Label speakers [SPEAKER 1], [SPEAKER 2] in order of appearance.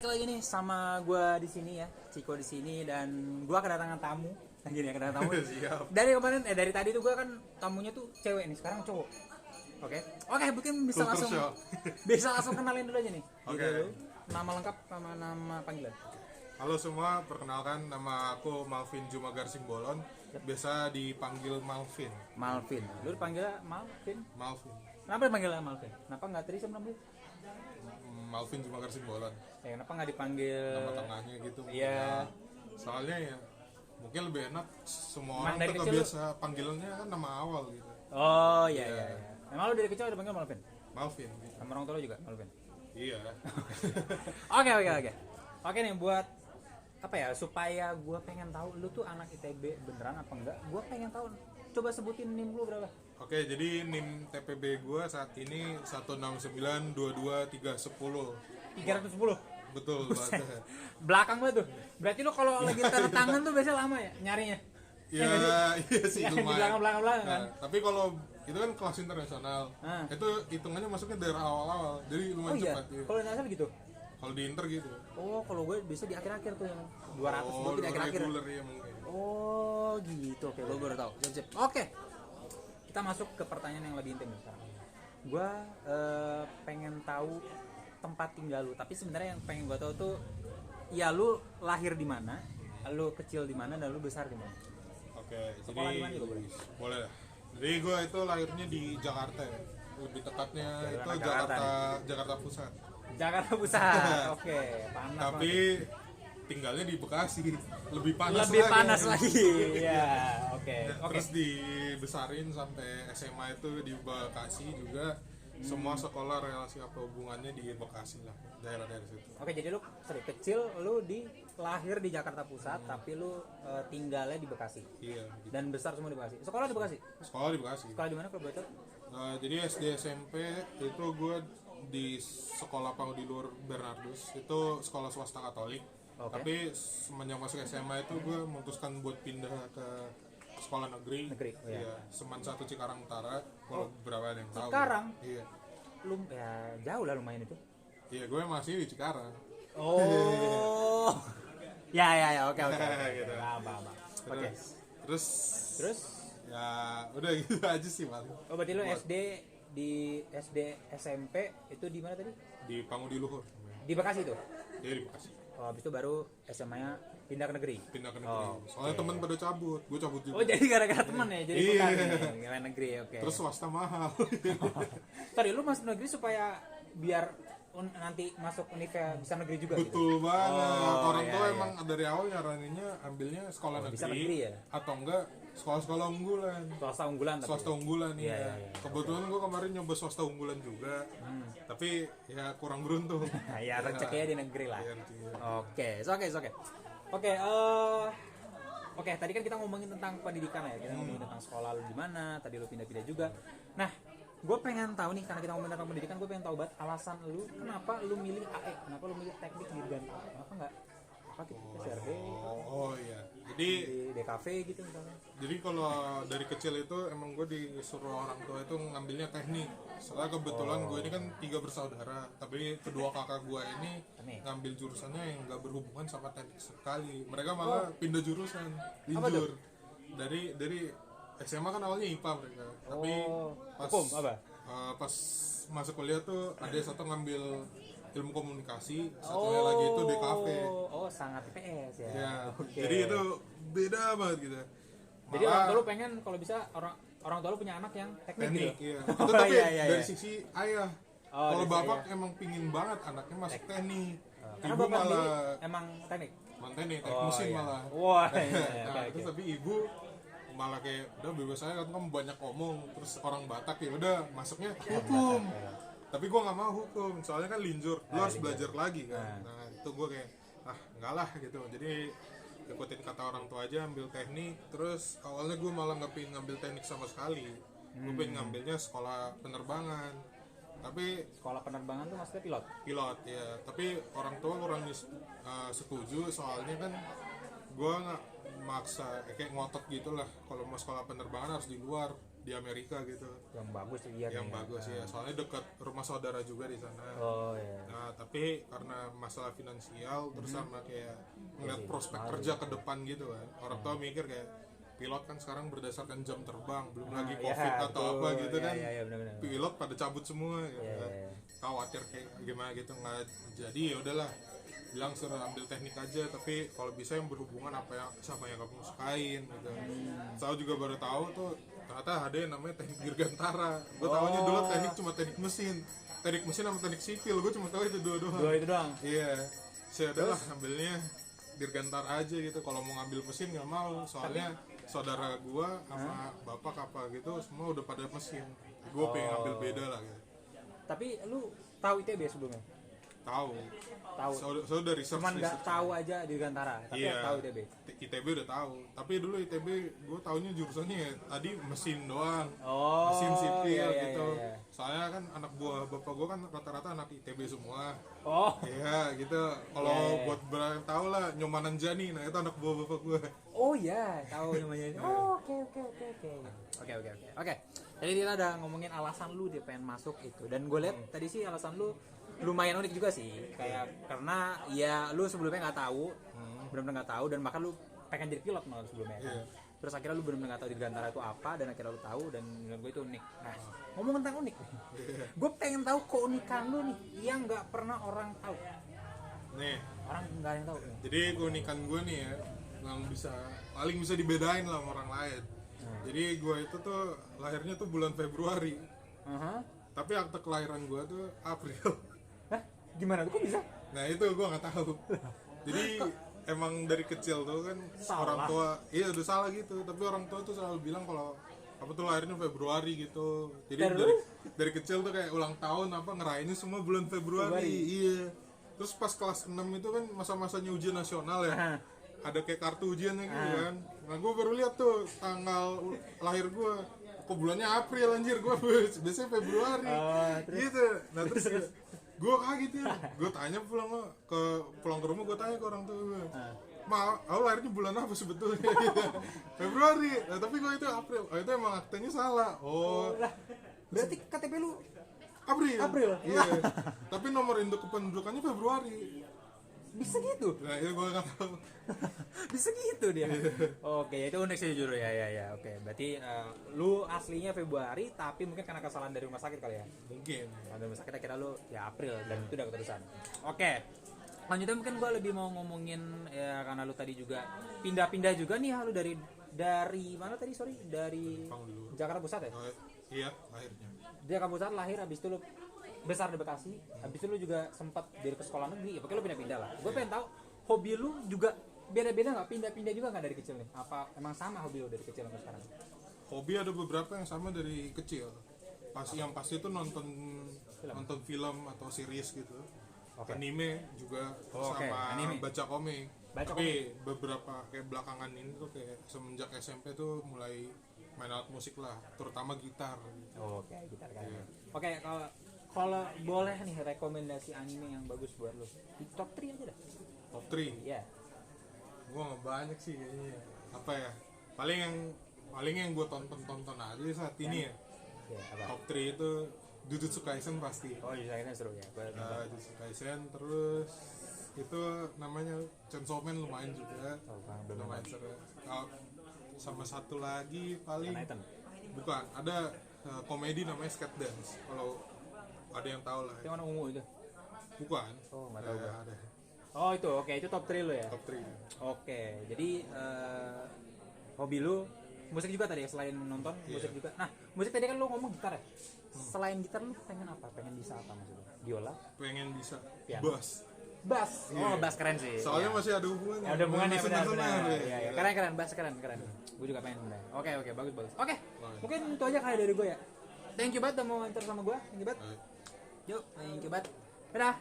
[SPEAKER 1] Lagi nih sama gue di sini ya, Ciko di sini dan gue kedatangan tamu. Nah gini ya kedatangan tamu.
[SPEAKER 2] Siap.
[SPEAKER 1] Dari kemarin dari tadi tuh gue kan tamunya tuh cewek nih, sekarang cowok. Oke, mungkin bisa
[SPEAKER 2] Culture
[SPEAKER 1] langsung
[SPEAKER 2] shock.
[SPEAKER 1] bisa langsung kenalin dulu aja nih.
[SPEAKER 2] Oke.
[SPEAKER 1] Dulu, nama lengkap sama nama panggilan.
[SPEAKER 2] Halo semua, perkenalkan nama aku Malvin Jumagar Simbolon, biasa dipanggil Malvin.
[SPEAKER 1] Malvin. Lu dipanggilnya Malvin.
[SPEAKER 2] Malvin.
[SPEAKER 1] Kenapa dipanggilnya Malvin? Kenapa nggak Trisam namanya?
[SPEAKER 2] Malvin Jumagar Simbolon.
[SPEAKER 1] Kenapa nggak dipanggil?
[SPEAKER 2] Nama tengahnya gitu.
[SPEAKER 1] Iya.
[SPEAKER 2] Ya, soalnya ya mungkin lebih enak semua
[SPEAKER 1] Emang
[SPEAKER 2] orang
[SPEAKER 1] dari
[SPEAKER 2] tuh
[SPEAKER 1] kecil
[SPEAKER 2] biasa panggilannya kan nama awal gitu.
[SPEAKER 1] Oh iya
[SPEAKER 2] Iya.
[SPEAKER 1] iya. Emang lu dari kecil dipanggil Malvin?
[SPEAKER 2] Malvin. Gitu.
[SPEAKER 1] Sama orang tua lu juga Malvin?
[SPEAKER 2] Iya.
[SPEAKER 1] Oke. Oke nih buat apa ya supaya gue pengen tahu lu tuh anak ITB beneran apa enggak? Gue pengen tahu. Coba sebutin NIM lu berapa?
[SPEAKER 2] Oke, jadi NIM TPB gue saat ini 169223110.
[SPEAKER 1] 310.
[SPEAKER 2] Betul banget.
[SPEAKER 1] Belakang banget tuh. Berarti lu kalau lagi tanda tangan tuh biasanya lama ya nyarinya?
[SPEAKER 2] Ya, iya sih
[SPEAKER 1] Yang di
[SPEAKER 2] lumayan.
[SPEAKER 1] belakang kan?
[SPEAKER 2] Nah, tapi kalau itu kan kelas internasional,
[SPEAKER 1] Ah.
[SPEAKER 2] itu hitungannya masuknya dari awal-awal, jadi
[SPEAKER 1] Oh
[SPEAKER 2] lumayan
[SPEAKER 1] iya.
[SPEAKER 2] cepat. Iya.
[SPEAKER 1] Kalau nggak salah gitu.
[SPEAKER 2] Kalau di Inter gitu.
[SPEAKER 1] Oh, kalau gue bisa di akhir-akhir tuh yang 200
[SPEAKER 2] Oh,
[SPEAKER 1] buat di akhir-akhir.
[SPEAKER 2] reguler ya mungkin.
[SPEAKER 1] Oh, gitu. Oke, gue baru tahu. Sip. Oke. Kita masuk ke pertanyaan yang lebih intim nih sekarang. Gue pengen tahu tempat tinggal lu, tapi sebenarnya yang pengen gue tahu tuh ya lu lahir di mana, lu kecil di mana dan lu besar di mana.
[SPEAKER 2] Oke,
[SPEAKER 1] Sekolah
[SPEAKER 2] jadi
[SPEAKER 1] di mana juga boleh?
[SPEAKER 2] boleh lah. Jadi gue itu lahirnya di Jakarta ya. Lebih tepatnya
[SPEAKER 1] Oke,
[SPEAKER 2] itu
[SPEAKER 1] anak Jakarta
[SPEAKER 2] Jakarta Pusat.
[SPEAKER 1] Jakarta Pusat. Oke, panas.
[SPEAKER 2] Tapi tinggalnya di Bekasi. Lebih panas
[SPEAKER 1] lebih
[SPEAKER 2] lagi.
[SPEAKER 1] panas lagi. Ya, oke.
[SPEAKER 2] Terus dibesarin sampai SMA itu di Bekasi juga. Semua sekolah relasi apa hubungannya di Bekasi lah, daerah-daerah situ.
[SPEAKER 1] Oke, jadi lu sorry, kecil lu lahir di Jakarta Pusat, tapi lu tinggalnya di Bekasi.
[SPEAKER 2] Iya. Gitu.
[SPEAKER 1] Dan besar semua di Bekasi. Sekolah di Bekasi.
[SPEAKER 2] Sekolah di Bekasi.
[SPEAKER 1] Sekolah di mana kalau boleh tahu?
[SPEAKER 2] Jadi SD SMP itu gue di sekolah Pangudi Luhur Bernardus, itu sekolah swasta Katolik.
[SPEAKER 1] Oke.
[SPEAKER 2] Tapi semenjak masuk SMA itu gue memutuskan buat pindah ke sekolah negeri.
[SPEAKER 1] Negeri, oh iya.
[SPEAKER 2] Iya, Seman 1 Cikarang Utara. Kalau berapa ada yang tahu?
[SPEAKER 1] Cikarang?
[SPEAKER 2] Iya.
[SPEAKER 1] Ya jauh lah lumayan itu.
[SPEAKER 2] Iya, gue masih di Cikarang.
[SPEAKER 1] Oh. Ya, oke.
[SPEAKER 2] Gitu.
[SPEAKER 1] Apa. Oke.
[SPEAKER 2] Terus ya udah gitu aja sih, Mas.
[SPEAKER 1] Oh, berarti lu SD SMP itu di mana tadi?
[SPEAKER 2] Di Pangudi Luhur.
[SPEAKER 1] Di Bekasi tuh.
[SPEAKER 2] Iya, di Bekasi.
[SPEAKER 1] Oh, habis itu baru SMA-nya pindah ke negeri.
[SPEAKER 2] Pindah ke negeri.
[SPEAKER 1] Oh,
[SPEAKER 2] Soalnya temen pada cabut, gue cabut juga.
[SPEAKER 1] Oh, jadi gara-gara teman ya, jadi
[SPEAKER 2] Iya.
[SPEAKER 1] bukan nih, negeri, oke.
[SPEAKER 2] Terus swasta mahal.
[SPEAKER 1] Tadi lu masuk negeri supaya biar nanti masuk univ bisa negeri juga gitu.
[SPEAKER 2] Betul banget. Orang
[SPEAKER 1] iya,
[SPEAKER 2] tua
[SPEAKER 1] iya.
[SPEAKER 2] emang dari awal nyaraninnya ambilnya sekolah negeri,
[SPEAKER 1] bisa negeri ya?
[SPEAKER 2] atau enggak sekolah-sekolah unggulan.
[SPEAKER 1] Swasta unggulan tapi.
[SPEAKER 2] Swasta unggulan
[SPEAKER 1] Iya,
[SPEAKER 2] ya.
[SPEAKER 1] iya.
[SPEAKER 2] Kebetulan gue kemarin nyoba swasta unggulan juga, tapi ya kurang beruntung.
[SPEAKER 1] Nah, ya rezekinya di negeri lah.
[SPEAKER 2] Iya, rezekinya.
[SPEAKER 1] Oke, oke. Oke, tadi kan kita ngomongin tentang pendidikan ya. Kita ngomongin tentang sekolah lu di mana, tadi lu pindah-pindah juga. Nah, gue pengen tahu nih karena kita ngomongin tentang pendidikan, gue pengen tahu banget alasan lu kenapa lu milih AE, kenapa lu milih teknik dirgantara, kenapa enggak apa gitu, SRD,
[SPEAKER 2] Oh iya. Jadi
[SPEAKER 1] di DKV gitu misalnya.
[SPEAKER 2] Jadi kalau dari kecil itu emang gue disuruh orang tua itu ngambilnya teknik. Soalnya kebetulan gue ini kan 3 bersaudara, tapi kedua kakak gue ini
[SPEAKER 1] Teknik.
[SPEAKER 2] ngambil jurusannya yang gak berhubungan sama teknik sekali. Mereka malah pindah jurusan,
[SPEAKER 1] Apa tuh?
[SPEAKER 2] linjur. Dari SMA kan awalnya IPA mereka, tapi pas
[SPEAKER 1] hukum apa?
[SPEAKER 2] pas masuk kuliah tuh ada satu ngambil ilmu komunikasi, satunya lagi itu DKV.
[SPEAKER 1] Oh, sangat PS ya.
[SPEAKER 2] Ya,
[SPEAKER 1] Oke.
[SPEAKER 2] jadi itu beda banget gitu.
[SPEAKER 1] Jadi orang tua lu pengen kalau bisa orang tua lu punya anak yang teknik,
[SPEAKER 2] Teknik,
[SPEAKER 1] gitu.
[SPEAKER 2] iya.
[SPEAKER 1] Oh,
[SPEAKER 2] Itu tapi
[SPEAKER 1] iya.
[SPEAKER 2] dari sisi ayah.
[SPEAKER 1] Oh,
[SPEAKER 2] Kalau
[SPEAKER 1] dari
[SPEAKER 2] bapak
[SPEAKER 1] ayah.
[SPEAKER 2] emang pingin banget anaknya masuk teknik.
[SPEAKER 1] Karena
[SPEAKER 2] Ibu
[SPEAKER 1] bapak
[SPEAKER 2] malah
[SPEAKER 1] sendiri emang teknik.
[SPEAKER 2] teknik mesin
[SPEAKER 1] iya.
[SPEAKER 2] malah.
[SPEAKER 1] Wah, iya.
[SPEAKER 2] Nah,
[SPEAKER 1] Oke.
[SPEAKER 2] terus tapi ibu malah kayak udah bebas aja, kan kamu banyak omong, terus orang Batak ya udah masuknya hukum. Tapi gua nggak mau hukum, soalnya kan linjur, lu harus belajar lagi kan. Nah, itu gua kayak enggak lah gitu. Jadi ikutin kata orang tua aja, ambil teknik. Terus awalnya gue malah nggak pengen ngambil teknik sama sekali. Gue pengen ngambilnya sekolah penerbangan. Tapi
[SPEAKER 1] Sekolah penerbangan tuh maksudnya pilot.
[SPEAKER 2] pilot ya. Tapi orang tua kurang setuju, soalnya kan gue nggak maksa kayak ngotot gitulah. Kalau mau sekolah penerbangan harus di luar. di Amerika gitu.
[SPEAKER 1] Yang bagus tuh iya.
[SPEAKER 2] Yang bagus ya, soalnya dekat rumah saudara juga di sana.
[SPEAKER 1] Oh iya.
[SPEAKER 2] Nah tapi karena masalah finansial terus sama kayak ngeliat prospek kerja ke depan gitu kan, orang tua mikir kayak pilot kan sekarang berdasarkan jam terbang, belum lagi covid atau apa gitu kan,
[SPEAKER 1] bener.
[SPEAKER 2] pilot pada cabut semua gitu kan. Khawatir kayak gimana gitu, nggak jadi ya udahlah bilang suruh ambil teknik aja, tapi kalau bisa yang berhubungan apa yang sama yang kamu sukain gitu. Saya juga baru tahu tuh ternyata ada yang namanya teknik dirgantara. Gue taunya dulu teknik cuma teknik mesin sama teknik sipil, gue cuma tahu itu dua
[SPEAKER 1] itu doang.
[SPEAKER 2] Iya, saya adalah ambilnya dirgantara aja gitu. Kalau mau ngambil mesin nggak mau, soalnya saudara gue sama bapak apa gitu semua udah pada mesin. Gue pengen ngambil beda lah gitu.
[SPEAKER 1] Tapi lu tahu ITB sebelumnya?
[SPEAKER 2] Tahu. Saya udah research.
[SPEAKER 1] Cuman nggak tahu aja Dirgantara, tapi tahu ITB.
[SPEAKER 2] ITB udah tahu. Tapi dulu ITB gue taunya jurusannya ya tadi mesin doang.
[SPEAKER 1] Oh.
[SPEAKER 2] Mesin sipil gitu.
[SPEAKER 1] Iya.
[SPEAKER 2] Soalnya kan anak buah bapak gue kan rata-rata anak ITB semua.
[SPEAKER 1] Oh.
[SPEAKER 2] Iya gitu. Kalau buat berang tahu lah Nyomanan Jani, nah itu anak buah bapak gue.
[SPEAKER 1] Oh iya, tahu namanya. Oh, oke. Jadi kita udah ngomongin alasan lu dia pengen masuk itu, dan gue lihat tadi sih alasan lu lumayan unik juga sih, kayak karena ya lu sebelumnya nggak tahu, benar-benar nggak tahu, dan bahkan lu pengen jadi pilot malah sebelumnya kan. Terus akhirnya lu benar-benar nggak tahu Dirgantara itu apa, dan akhirnya lu tahu, dan menurut gue itu unik. Nah, ngomong tentang unik, gue pengen tahu keunikan lu nih yang nggak pernah orang tahu.
[SPEAKER 2] Nih,
[SPEAKER 1] orang nggak ada yang tahu.
[SPEAKER 2] Jadi keunikan gue nih ya, yang paling bisa dibedain lah sama orang lain. Jadi gue itu tuh lahirnya tuh bulan Februari, tapi akte kelahiran gue tuh April.
[SPEAKER 1] Hah? Gimana tuh kok bisa?
[SPEAKER 2] Nah itu gue nggak tahu. Jadi emang dari kecil tuh kan
[SPEAKER 1] salah.
[SPEAKER 2] Orang tua, iya udah salah gitu. Tapi orang tua tuh selalu bilang kalau apa tuh lahirnya Februari gitu. Jadi dari kecil tuh kayak ulang tahun apa ngerayainnya semua bulan Februari. Iya. Terus pas kelas 6 itu kan masa-masanya ujian nasional ya. Ada kayak kartu ujiannya gitu kan. Nah gue baru lihat tuh tanggal lahir gue, kok bulannya April anjir, gue biasanya Februari gitu. Nah terus gue kaget ya, gue tanya pulang ke rumah, gue tanya ke orang tua gue, Ma, aku lahirnya bulan apa sebetulnya? Februari. Nah tapi gue itu April. Oh itu emang aktenya salah. Oh
[SPEAKER 1] berarti KTP lu
[SPEAKER 2] April. Iya. Tapi nomor induk kependudukannya Februari.
[SPEAKER 1] Bisa gitu?
[SPEAKER 2] Nah itu gue nggak tahu.
[SPEAKER 1] Bisa gitu dia. Oke, itu unik sih jujur ya. Oke, berarti lu aslinya Februari, tapi mungkin karena kesalahan dari rumah sakit kali ya.
[SPEAKER 2] Mungkin.
[SPEAKER 1] Dari rumah sakit akhirnya lu ya April, dan itu udah keterusan. Oke. Lanjutnya mungkin gue lebih mau ngomongin ya, karena lu tadi juga pindah-pindah juga nih, lu dari mana tadi? Sorry, dari Jakarta Pusat ya?
[SPEAKER 2] Iya, lahirnya.
[SPEAKER 1] Dia Jakarta Pusat lahir, habis itu lu besar di Bekasi, habis itu lu juga sempat dari ke sekolah negeri, ya pokoknya lu pindah-pindah lah. Gue pengen tahu hobi lu juga beda-beda nggak, pindah-pindah juga nggak dari kecil nih? Apa emang sama hobi lu dari kecil sampai sekarang?
[SPEAKER 2] Hobi ada beberapa yang sama dari kecil. Yang pasti itu nonton film atau series gitu. Anime juga sama anime. Baca komik. Tapi beberapa kayak belakangan ini tuh kayak semenjak SMP tuh mulai main alat musik lah, terutama gitar.
[SPEAKER 1] Oke, gitar kan. Oke, kalau boleh nih rekomendasi anime yang bagus buat lo, top 3 aja dah.
[SPEAKER 2] Top 3?
[SPEAKER 1] Iya.
[SPEAKER 2] Gua nggak banyak sih kayaknya. Apa ya? Paling yang gue tonton aja saat ini ya.
[SPEAKER 1] Apa?
[SPEAKER 2] Top 3 itu Jujutsu Kaisen pasti.
[SPEAKER 1] Oh, Jujutsu Kaisen seru ya.
[SPEAKER 2] Jujutsu Kaisen, terus itu namanya Chainsaw Man lumayan juga. Lumayan seru. Sama satu lagi paling bukan, ada komedi namanya Skate Dance. Kalau ada yang tahu lah.
[SPEAKER 1] Yang mana ungu itu?
[SPEAKER 2] Bukan.
[SPEAKER 1] Oh, nggak tahu.
[SPEAKER 2] Ada.
[SPEAKER 1] Oh itu, oke, itu top 3 lo ya?
[SPEAKER 2] Top 3.
[SPEAKER 1] Oke, jadi hobi lu musik juga tadi ya, selain nonton musik juga. Nah, musik tadi kan lu ngomong gitar ya? Selain gitar lu pengen apa? Pengen bisa apa maksudnya? Biola?
[SPEAKER 2] Pengen bisa
[SPEAKER 1] Bass. Oh, bass keren sih.
[SPEAKER 2] Soalnya masih ada hubungannya.
[SPEAKER 1] Ada hubungannya benar. Iya. Keren, bass keren. Gue juga pengen sebenarnya. Oke, bagus. Oke. Mungkin itu aja kali dari gue ya. Thank you banget udah mau enter sama gue. Thank you banget. Yuk, thank you banget. Dadah.